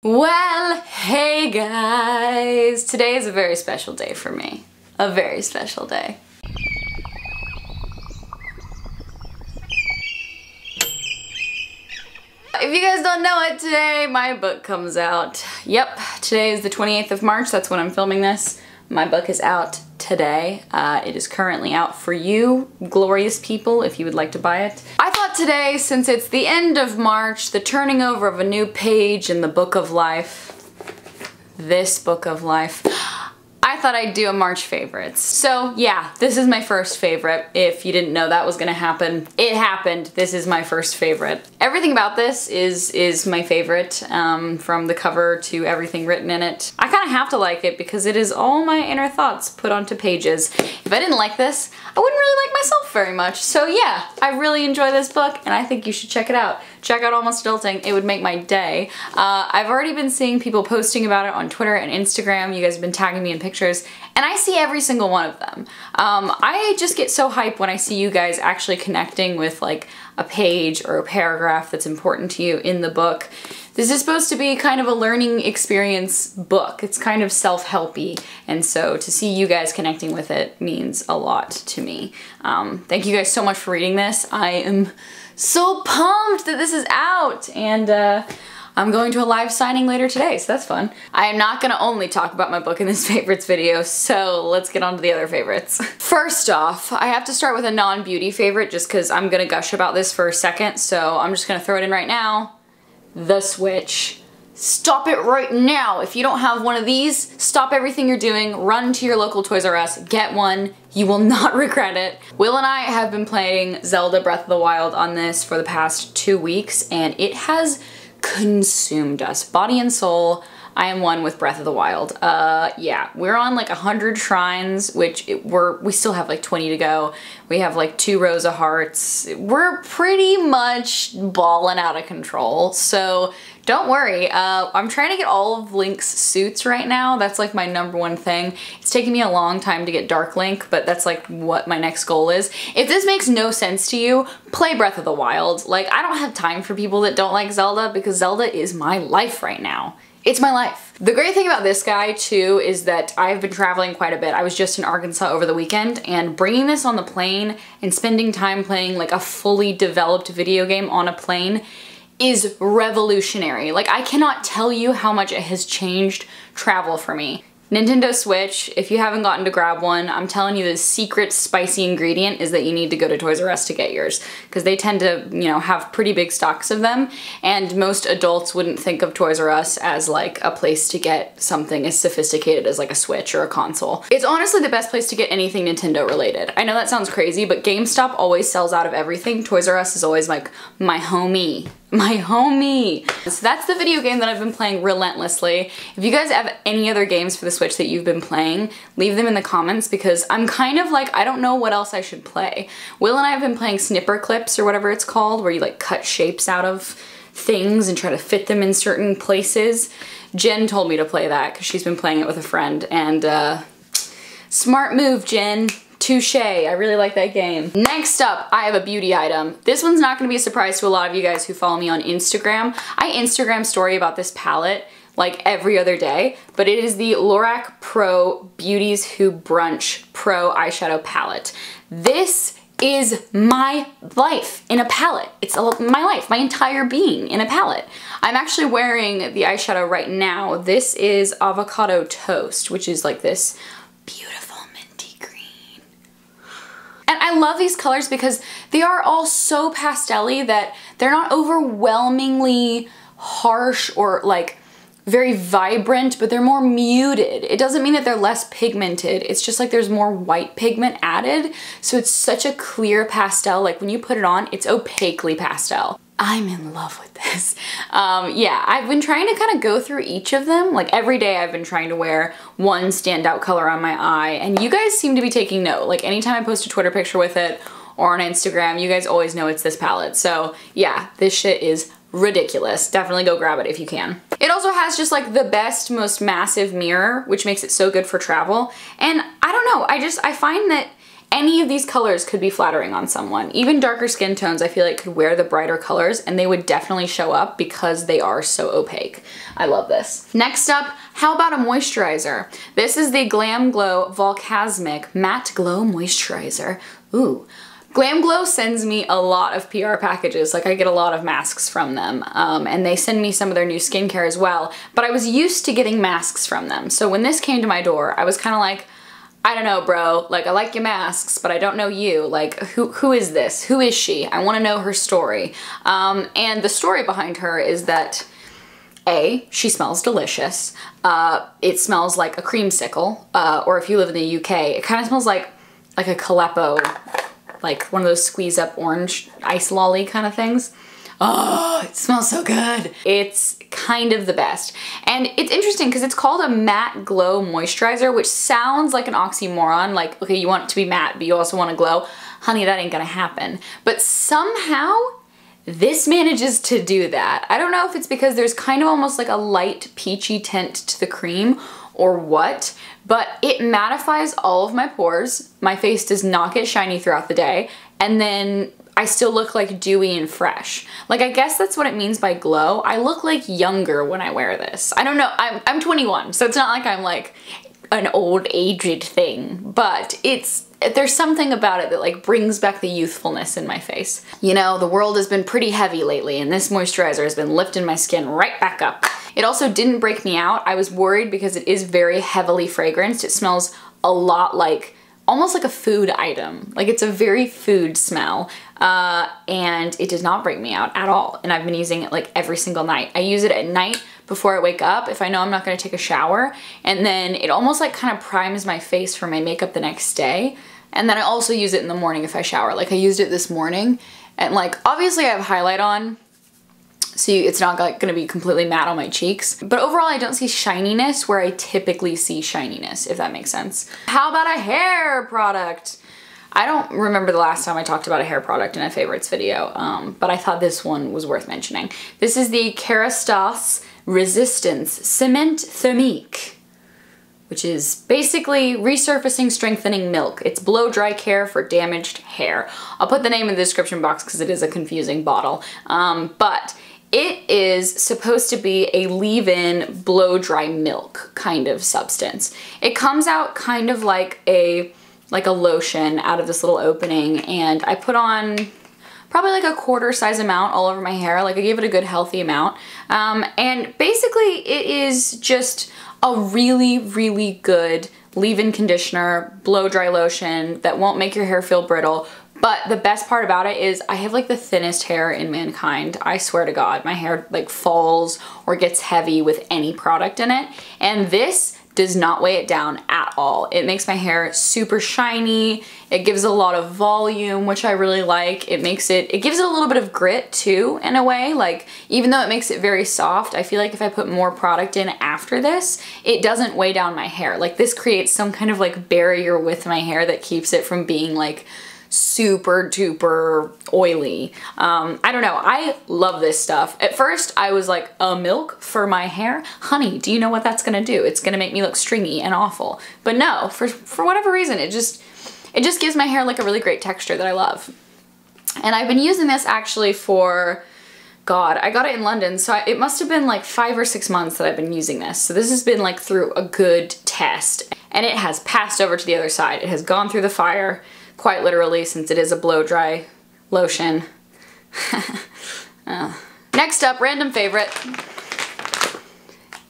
Well, hey guys! Today is a very special day for me. A very special day. If you guys don't know it, today my book comes out. Yep, today is the 28th of March, that's when I'm filming this. My book is out today. It is currently out for you, glorious people, if you would like to buy it. I thought today, since it's the end of March, the turning over of a new page in the book of life, this book of life, I thought I'd do a March favorites. So yeah, this is my first favorite. If you didn't know that was gonna happen, it happened. This is my first favorite. Everything about this is my favorite, from the cover to everything written in it. I kind of have to like it because it is all my inner thoughts put onto pages. If I didn't like this, I wouldn't really like myself very much. So yeah, I really enjoy this book and I think you should check it out. Check out Almost Adulting, it would make my day. I've already been seeing people posting about it on Twitter and Instagram. You guys have been tagging me in pictures and I see every single one of them. I just get so hyped when I see you guys actually connecting with like a page or a paragraph that's important to you in the book. This is supposed to be kind of a learning experience book. It's kind of self-helpy, and so to see you guys connecting with it means a lot to me. Thank you guys so much for reading this. I am so pumped that this is out, and I'm going to a live signing later today, so that's fun. I am not gonna only talk about my book in this favorites video, so let's get on to the other favorites. First off, I have to start with a non-beauty favorite just because I'm gonna gush about this for a second, so I'm just gonna throw it in right now. The Switch. Stop it right now. If you don't have one of these, stop everything you're doing, run to your local Toys R Us, get one. You will not regret it. Will and I have been playing Zelda Breath of the Wild on this for the past 2 weeks, and it has consumed us, body and soul. I am one with Breath of the Wild. Yeah, we're on like 100 shrines, which we still have like 20 to go. We have like 2 rows of hearts. We're pretty much balling out of control, so don't worry. I'm trying to get all of Link's suits right now. That's like my #1 thing. It's taken me a long time to get Dark Link, but that's like what my next goal is. If this makes no sense to you, play Breath of the Wild. Like, I don't have time for people that don't like Zelda because Zelda is my life right now. It's my life. The great thing about this guy too is that I've been traveling quite a bit. I was just in Arkansas over the weekend, and bringing this on the plane and spending time playing like a fully developed video game on a plane is revolutionary. Like, I cannot tell you how much it has changed travel for me. Nintendo Switch, if you haven't gotten to grab one, I'm telling you the secret spicy ingredient is that you need to go to Toys R Us to get yours, because they tend to, you know, have pretty big stocks of them, and most adults wouldn't think of Toys R Us as like a place to get something as sophisticated as like a Switch or a console. It's honestly the best place to get anything Nintendo related. I know that sounds crazy, but GameStop always sells out of everything. Toys R Us is always like my homie. My homie. So that's the video game that I've been playing relentlessly. If you guys have any other games for the Switch that you've been playing, leave them in the comments because I'm kind of like, I don't know what else I should play. Will and I have been playing snipper clips or whatever it's called, where you like cut shapes out of things and try to fit them in certain places. Jen told me to play that because she's been playing it with a friend, and smart move, Jen. Touche, I really like that game. Next up, I have a beauty item. This one's not gonna be a surprise to a lot of you guys who follow me on Instagram. I Instagram story about this palette like every other day, but it is the Lorac Pro Beauties Who Brunch Pro Eyeshadow Palette. This is my life in a palette. It's my life, my entire being in a palette. I'm actually wearing the eyeshadow right now. This is Avocado Toast, which is like this beautiful minty green. And I love these colors because they are all so pastel-y that they're not overwhelmingly harsh or like very vibrant, but they're more muted. It doesn't mean that they're less pigmented. It's just like there's more white pigment added. So it's such a clear pastel. Like when you put it on, it's opaquely pastel. I'm in love with this. Yeah, I've been trying to kind of go through each of them. Like every day I've been trying to wear one standout color on my eye, and you guys seem to be taking note. Like anytime I post a Twitter picture with it or on Instagram, you guys always know it's this palette. So yeah, this shit is ridiculous. Definitely go grab it if you can. It also has just like the best, most massive mirror, which makes it so good for travel. And I don't know, I find that Any of these colors could be flattering on someone. Even darker skin tones I feel like could wear the brighter colors and they would definitely show up because they are so opaque. I love this. Next up, how about a moisturizer? This is the Glam Glow Volcasmic Matte Glow Moisturizer. Ooh. Glam Glow sends me a lot of PR packages, like I get a lot of masks from them, and they send me some of their new skincare as well, but I was used to getting masks from them. So when this came to my door, I was kind of like, I don't know, bro, like I like your masks, but I don't know you. Like who is this? Who is she? I want to know her story. And the story behind her is that A, she smells delicious. It smells like a creamsicle, or if you live in the UK, it kind of smells like a Calippo, like one of those squeeze up orange ice lolly kind of things. Oh, it smells so good. It's kind of the best. And it's interesting because it's called a matte glow moisturizer, which sounds like an oxymoron. Like, okay, you want it to be matte, but you also want to glow. Honey, that ain't gonna happen. But somehow this manages to do that. I don't know if it's because there's kind of almost like a light peachy tint to the cream or what, but it mattifies all of my pores. My face does not get shiny throughout the day. And then I still look like dewy and fresh. Like, I guess that's what it means by glow. I look like younger when I wear this. I don't know, I'm 21, so it's not like I'm like an old aged thing, but there's something about it that like brings back the youthfulness in my face. You know, the world has been pretty heavy lately and this moisturizer has been lifting my skin right back up. It also didn't break me out. I was worried because it is very heavily fragranced. It smells a lot like, almost like a food item. Like it's a very food smell. And it does not break me out at all. And I've been using it like every single night. I use it at night before I wake up if I know I'm not gonna take a shower. And then it almost like kind of primes my face for my makeup the next day. And then I also use it in the morning if I shower. Like I used it this morning and like obviously I have highlight on, so it's not like gonna be completely matte on my cheeks. But overall I don't see shininess where I typically see shininess, if that makes sense. How about a hair product? I don't remember the last time I talked about a hair product in a favorites video, but I thought this one was worth mentioning. This is the Kerastase Resistance Cement Thermique, which is basically resurfacing strengthening milk. It's blow dry care for damaged hair. I'll put the name in the description box because it is a confusing bottle, but it is supposed to be a leave-in blow dry milk kind of substance. It comes out kind of like a lotion out of this little opening, and I put on probably like a quarter size amount all over my hair. Like I gave it a good healthy amount. And basically it is just a really, really good leave-in conditioner, blow dry lotion that won't make your hair feel brittle. But the best part about it is I have like the thinnest hair in mankind. I swear to God, my hair like falls or gets heavy with any product in it. And this does not weigh it down at all. It makes my hair super shiny. It gives a lot of volume, which I really like. It gives it a little bit of grit too, in a way. Like, even though it makes it very soft, I feel like if I put more product in after this, it doesn't weigh down my hair. Like this creates some kind of like barrier with my hair that keeps it from being like super duper oily. I don't know, I love this stuff. At first I was like, a milk for my hair? Honey, do you know what that's gonna do? It's gonna make me look stringy and awful. But no, for whatever reason, it just gives my hair like a really great texture that I love. And I've been using this actually for, God, I got it in London, so it must have been like 5 or 6 months that I've been using this. So this has been like through a good test, and it has passed over to the other side. It has gone through the fire, quite literally, since it is a blow dry lotion. Next up, random favorite.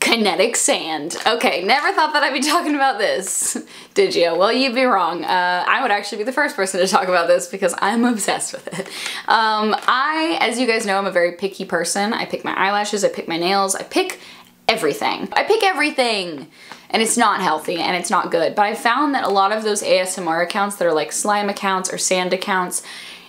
Kinetic Sand. Okay, never thought that I'd be talking about this. Did you? Well, you'd be wrong. I would actually be the first person to talk about this because I'm obsessed with it. As you guys know, I'm a very picky person. I pick my eyelashes, I pick my nails, I pick everything. I pick everything! And it's not healthy and it's not good. But I found that a lot of those ASMR accounts that are like slime accounts or sand accounts,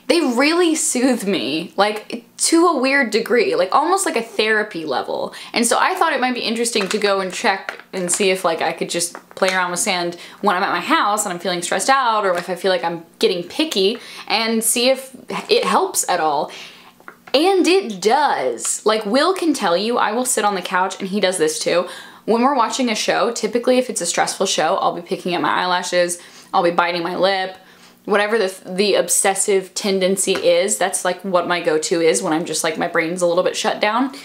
they really soothe me, like to a weird degree, like almost like a therapy level. And so I thought it might be interesting to go and check and see if like I could just play around with sand when I'm at my house and I'm feeling stressed out, or if I feel like I'm getting picky, and see if it helps at all. And it does. Like Will can tell you, I will sit on the couch, and he does this too. When we're watching a show, typically if it's a stressful show, I'll be picking at my eyelashes, I'll be biting my lip, whatever the obsessive tendency is, that's like what my go-to is when I'm just like my brain's a little bit shut down.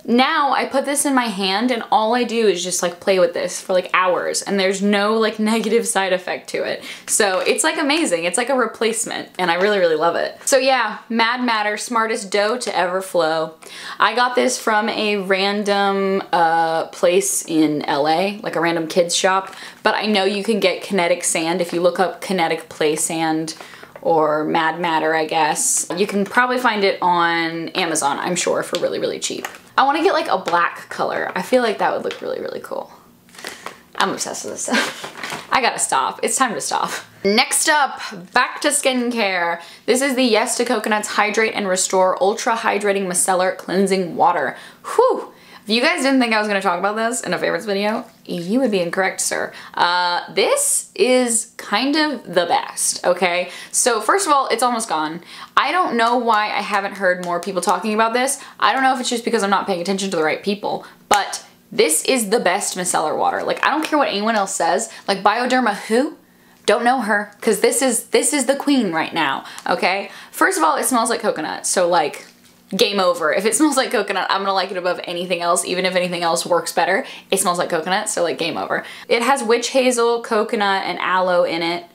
Now I put this in my hand and all I do is just like play with this for like hours and there's no like negative side effect to it. So it's like amazing. It's like a replacement and I really, really love it. So yeah, Mad Matter, smartest dough to ever flow. I got this from a random place in LA, like a random kids shop, but I know you can get Kinetic Sand if you look up Kinetic Play Sand or Mad Matter, I guess. You can probably find it on Amazon, I'm sure, for really, really cheap. I want to get like a black color. I feel like that would look really, really cool. I'm obsessed with this stuff. I gotta stop. It's time to stop. Next up, back to skincare. This is the Yes to Coconuts Hydrate and Restore Ultra Hydrating Micellar Cleansing Water. Whew! If you guys didn't think I was gonna talk about this in a favorites video, you would be incorrect, sir. This is kind of the best, okay? So first of all, it's almost gone. I don't know why I haven't heard more people talking about this. I don't know if it's just because I'm not paying attention to the right people, but this is the best micellar water. Like, I don't care what anyone else says. Like, Bioderma who? Don't know her, because this is the queen right now, okay? First of all, it smells like coconut, so like, game over. If it smells like coconut, I'm gonna like it above anything else, even if anything else works better. It smells like coconut, so like game over. It has witch hazel, coconut, and aloe in it.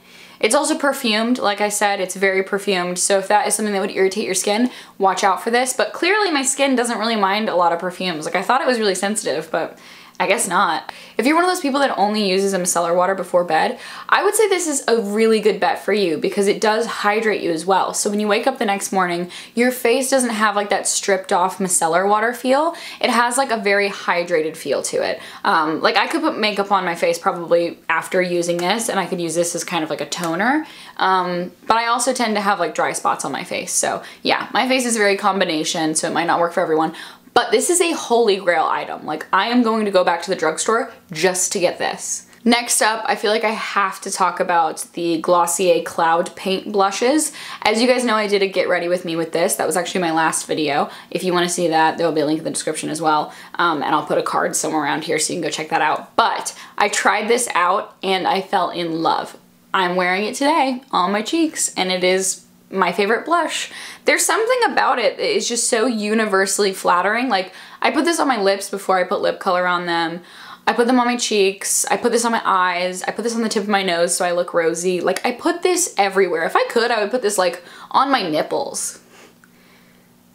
It's also perfumed, like I said, it's very perfumed, so if that is something that would irritate your skin, watch out for this. But clearly my skin doesn't really mind a lot of perfumes. Like, I thought it was really sensitive, but I guess not. If you're one of those people that only uses a micellar water before bed, I would say this is a really good bet for you because it does hydrate you as well. So when you wake up the next morning, your face doesn't have like that stripped off micellar water feel. It has like a very hydrated feel to it. Like, I could put makeup on my face probably after using this, and I could use this as kind of like a toner. But I also tend to have like dry spots on my face. So yeah, my face is very combination, so it might not work for everyone. But this is a holy grail item. Like, I am going to go back to the drugstore just to get this. Next up, I feel like I have to talk about the Glossier Cloud Paint blushes. As you guys know, I did a get ready with me with this. That was actually my last video. If you want to see that, there will be a link in the description as well. And I'll put a card somewhere around here so you can go check that out. But I tried this out and I fell in love. I'm wearing it today on my cheeks and it is my favorite blush. There's something about it that is just so universally flattering. Like, I put this on my lips before I put lip color on them. I put them on my cheeks. I put this on my eyes. I put this on the tip of my nose so I look rosy. Like, I put this everywhere. If I could, I would put this like on my nipples.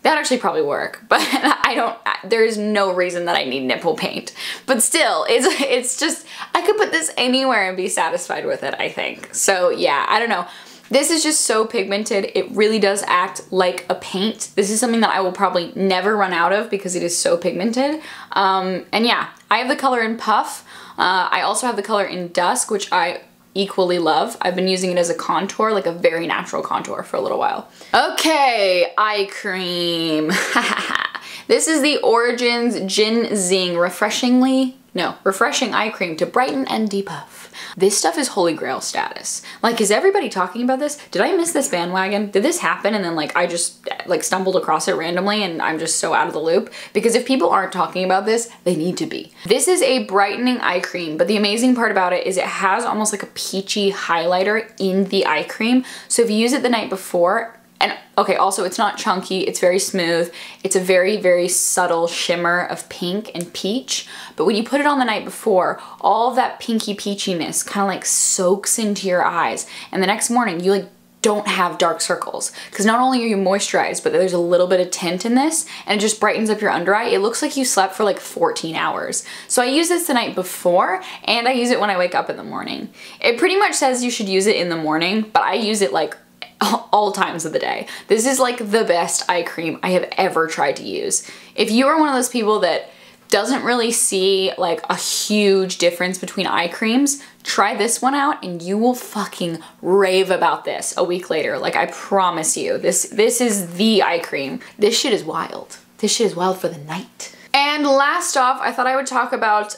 That'd actually probably work, but there is no reason that I need nipple paint. But still, it's just, I could put this anywhere and be satisfied with it, I think. So yeah, I don't know. This is just so pigmented. It really does act like a paint. This is something that I will probably never run out of because it is so pigmented. And yeah, I have the color in Puff. I also have the color in Dusk, which I equally love. I've been using it as a contour, like a very natural contour for a little while. Okay, eye cream. This is the Origins Ginseng Refreshing Eye Cream to brighten and depuff. This stuff is holy grail status. Like, is everybody talking about this? Did I miss this bandwagon? Did this happen and then like I just like stumbled across it randomly and I'm just so out of the loop? Because if people aren't talking about this, they need to be. This is a brightening eye cream, but the amazing part about it is it has almost like a peachy highlighter in the eye cream. So if you use it the night before, and okay, also it's not chunky, it's very smooth. It's a very, very subtle shimmer of pink and peach. But when you put it on the night before, all of that pinky peachiness kind of like soaks into your eyes. And the next morning you like don't have dark circles. Because not only are you moisturized, but there's a little bit of tint in this and it just brightens up your under eye. It looks like you slept for like 14 hours. So I use this the night before and I use it when I wake up in the morning. It pretty much says you should use it in the morning, but I use it like all times of the day. This is like the best eye cream I have ever tried to use. If you are one of those people that doesn't really see like a huge difference between eye creams, try this one out and you will fucking rave about this a week later. Like, I promise you, this is the eye cream. This shit is wild. This shit is wild for the night. And last off, I thought I would talk about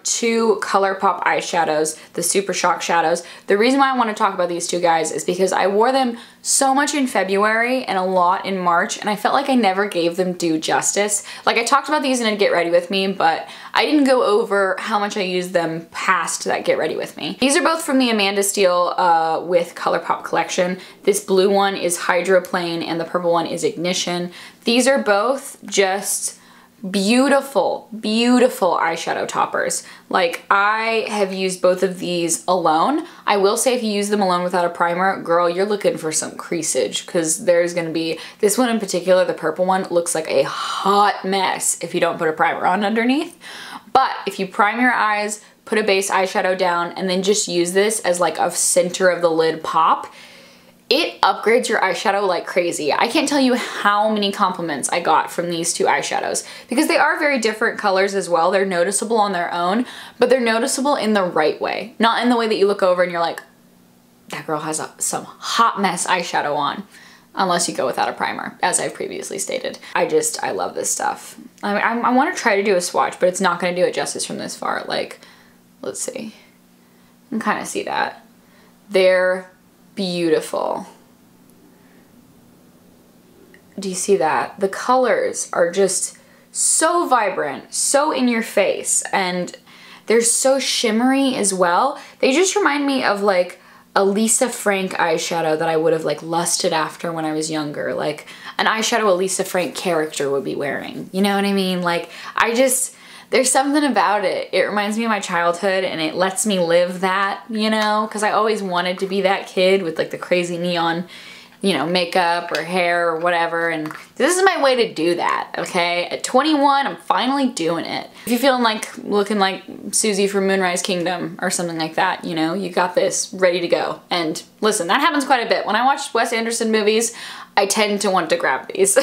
two ColourPop eyeshadows, the Super Shock shadows. The reason why I want to talk about these two guys is because I wore them so much in February and a lot in March, and I felt like I never gave them due justice. Like, I talked about these in a Get Ready With Me, but I didn't go over how much I used them past that Get Ready With Me. These are both from the Amanda Steele with ColourPop collection. This blue one is Hydroplane and the purple one is Ignition. These are both just beautiful, beautiful eyeshadow toppers. Like, I have used both of these alone. I will say if you use them alone without a primer, girl, you're looking for some creasage, because there's gonna be, this one in particular, the purple one, looks like a hot mess if you don't put a primer on underneath. But if you prime your eyes, put a base eyeshadow down, and then just use this as like a center of the lid pop, it upgrades your eyeshadow like crazy. I can't tell you how many compliments I got from these two eyeshadows, because they are very different colors as well. They're noticeable on their own, but they're noticeable in the right way. Not in the way that you look over and you're like, that girl has some hot mess eyeshadow on. Unless you go without a primer, as I've previously stated. I love this stuff. I want to try to do a swatch, but it's not going to do it justice from this far. Like, let's see. You can kind of see that. They're beautiful. Do you see that? The colors are just so vibrant, so in your face, and they're so shimmery as well. They just remind me of like a Lisa Frank eyeshadow that I would have like lusted after when I was younger. Like an eyeshadow a Lisa Frank character would be wearing. You know what I mean? Like, there's something about it. It reminds me of my childhood, and it lets me live that, you know? Because I always wanted to be that kid with like the crazy neon, you know, makeup or hair or whatever, and this is my way to do that, okay? At 21, I'm finally doing it. If you're feeling like looking like Susie from Moonrise Kingdom or something like that, you know, you got this ready to go. And listen, that happens quite a bit. When I watch Wes Anderson movies, I tend to want to grab these.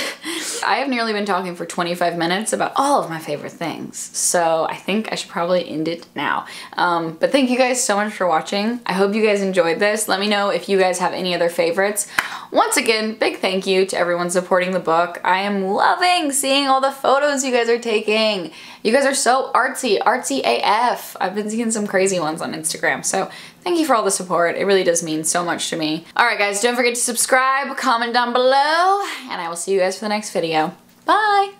I have nearly been talking for 25 minutes about all of my favorite things, so I think I should probably end it now. But thank you guys so much for watching. I hope you guys enjoyed this. Let me know if you guys have any other favorites. Once again, big thank you to everyone supporting the book. I am loving seeing all the photos you guys are taking. You guys are so artsy, artsy AF. I've been seeing some crazy ones on Instagram, so thank you for all the support. It really does mean so much to me. All right, guys, don't forget to subscribe, comment down below, and I will see you guys for the next video. Bye!